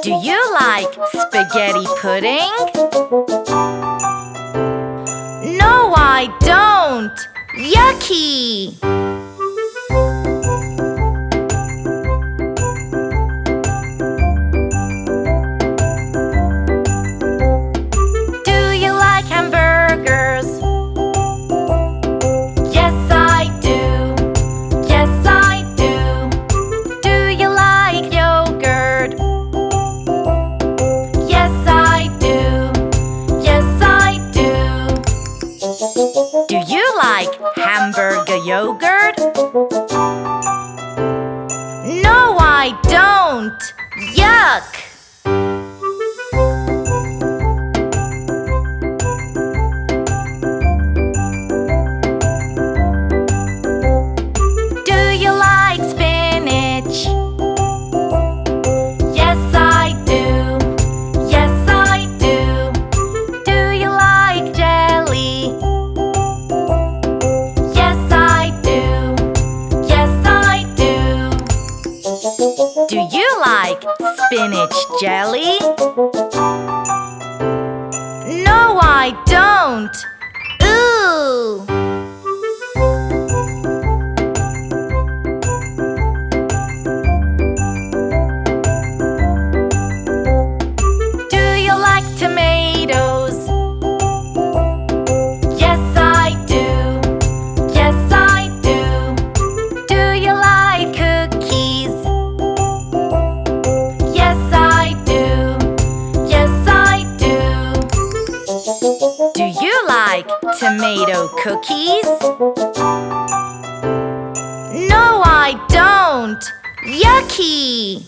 Do you like spaghetti pudding? No, I don't! Yucky! Do you like hamburgers? Yes, I do. Yes, I do. Do you like yogurt? Yes, I do. Yes, I do. Do you like hamburger yogurt? No, I don't! Yuck! Do you like spinach? Yes, I do. Yes, I do. Do you like jelly? Yes, I do. Yes, I do. Do you like spinach jelly? No, I don't. Ooh! Do you like tomatoes? Yes, I do. Yes, I do. Do you like cookies? Yes, I do. Yes, I do. Do you like tomato cookies? No, I don't. Yucky!